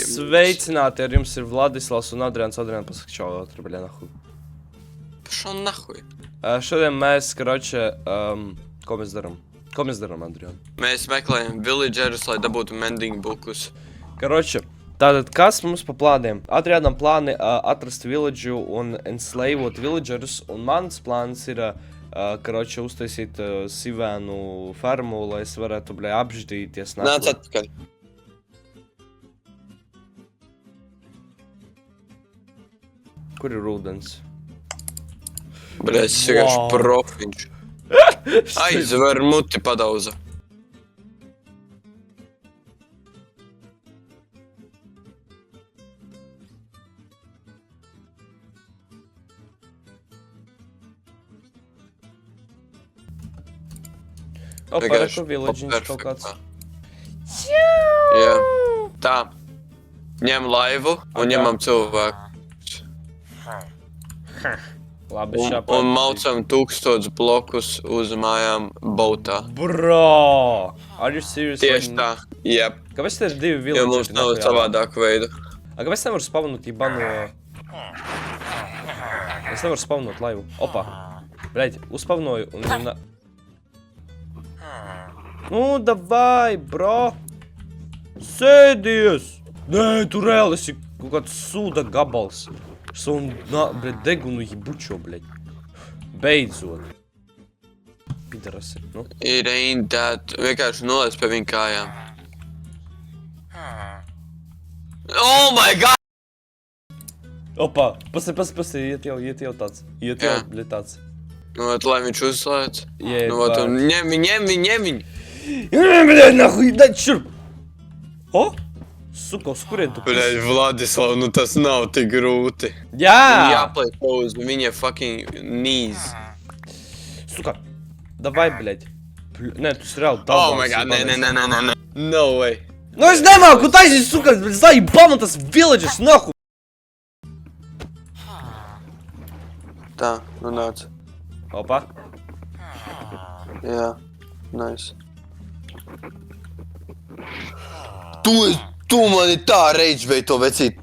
Sveicināti, ar jums ir Vladislavs un Adrians. Adrian, pasaka čau, otru, bļa, nahuj. Šo nahuj. Šodien mēs, karoče, ko mēs daram? Ko mēs daram, Adrian? Mēs meklējam villagerus, lai dabūtu mending bukus. Karoče, tātad kas mums pa plāniem? Adrianam plāni atrast village'u un enslavot villagerus, un mans plāns ir, karoče, uztaisīt sivēnu fermu, lai es varētu, bļa, apždīties. Nāc atpakaļ. Kur ir ūdens? Bļa, es vienkārši profiņš. Aizver muti padauza. Opa, reku village'iņš kaut kāds. Jā. Tā. Ņem laivu un ņemam cilvēku. Labi, Un maucam 1000 blokus uz mājām bautā. Bro! Are you serious? Tieši tā. Jep. Kāpēc te ir divi Jo villageri? mums nav savādāku veidu. Kāpēc nevar spawnot jebanu... Es nevaru spawnot laivu. Opa. Bļaļ, uzspawnoju un viņam... Nu, davai, bro! Sēdies! Nē, tu reāli esi kaut kāds sūda gabals. Savu, bļaļ, degunu jebučo, bļaļ. Beidzot. Pidarasi, nu. It ain't that. Vienkārši nolaiz pie viņa kājām. Oh my god! Opa, pasi, iet jau tāds. Iet jau, bļaļ, tāds. Nu, lai viņš uzslēdz. Jeb, Nu, tu ņem viņu. Bļaļ, nahuj, dai šurp! O? Suka, uz kurien tu? Bļaļ, Vladislav, nu tas nav tik grūti. Jā! Jāplay uz viņa fucking knees. Suka, davai, bļaļ. Nē, tu esi reāli dabals. Oh my god, nē. No way. Nu es nemāku taisīt, suka, zaibam tas villages, nahu! Tā, nu nāc. Opa. Jā, nice. Tu mani tā reidžvēji to vecīt.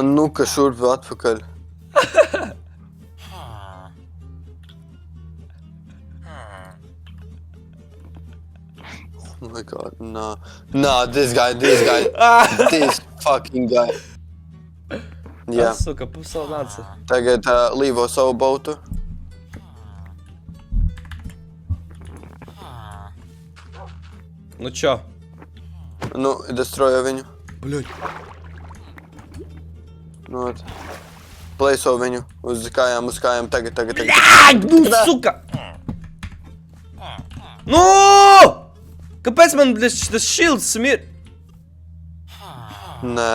Nu, ka šurp atpakaļ. Oh my god, nah, this guy, this fucking guy. Jā, Suka, pusavu nāca. tagad līvo savu bautu. Nu čo? Nu, destrojo viņu. Bļaļ. Nu, plaiso viņu uz kājām, tagad. Nu, suka! Nu! Kāpēc man tas šilds smir? Nē.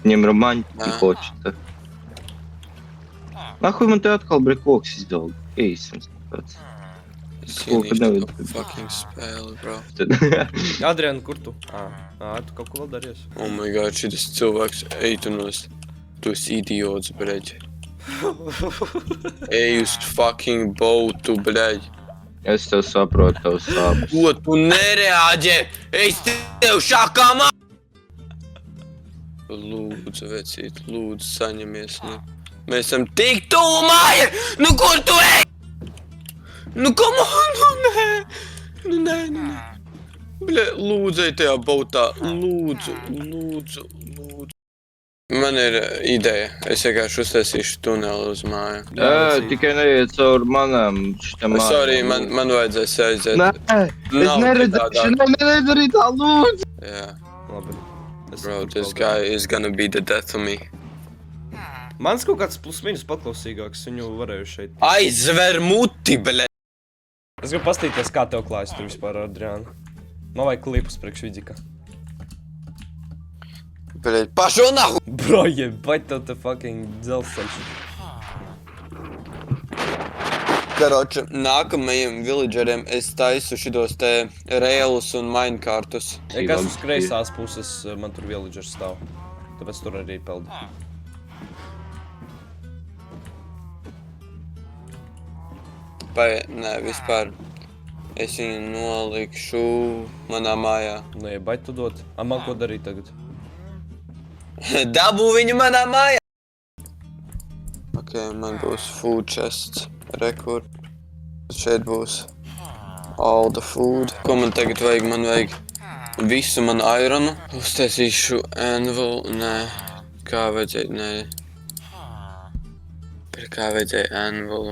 Viņam romantika хочется. Нахуй man te atkal brekoks izdala? Eisams tāds. Es Ko, kad ienīstu nevar- to fucking spēli, bro. Adrian, kur tu? Tu kaut ko vēl daries? Oh my god, šitas cilvēks, ej tu nos. Tu esi idiots, bļaļ. Ej uz fucking boatu, bļaļ. Es tev saprotu, tev sāpes. Ko tu nereāģē? Es tev šākām! Lūdzu, vecīt, lūdzu, saņemies, nu. Mēs esam tik tuvu māja! Nu, kur tu ej? Nu, come on, nu, nē. Bļa, lūdzu, ej tajā bautā. Lūdzu. Man ir ideja. Es vienkārši uztaisīšu tuneli uz māju. Tikai neiet caur manām šitam mājām. Sorry, man vajadzēs aiziet. Nē, es neredzēšu, nedarīt tā, lūdzu. Jā. Labi. Bro, this guy is gonna be the death of me. Mans kaut kāds plus-minus paklausīgāks, viņu varēju šeit. Aizver muti, bļa! Es gribu pastīties, kā tev klājas tur vispār, Adriana. Man vajag klipus priekš vidzika. Bļa, pašu nahu! Bro, jebать tev te fucking dzelzceļš. Karoče, nākamajiem villageriem es taisu šitos te railus un minecartus. Kas uz kreisās puses man tur villagers stāv. Tāpēc tur arī peldi. Nē, vispār. Es viņu nolikšu manā mājā. Nu, iebaid tu dot. A, man ko darīt tagad? Dabū viņu manā mājā! Ok, man būs food chests. Rekord. Šeit būs all the food. Ko man tagad vajag? Man vajag visu manu ironu. Uztaisīšu anvil. Nē. Kā vajadzēja? Nē. Par kā vajadzēja anvilu?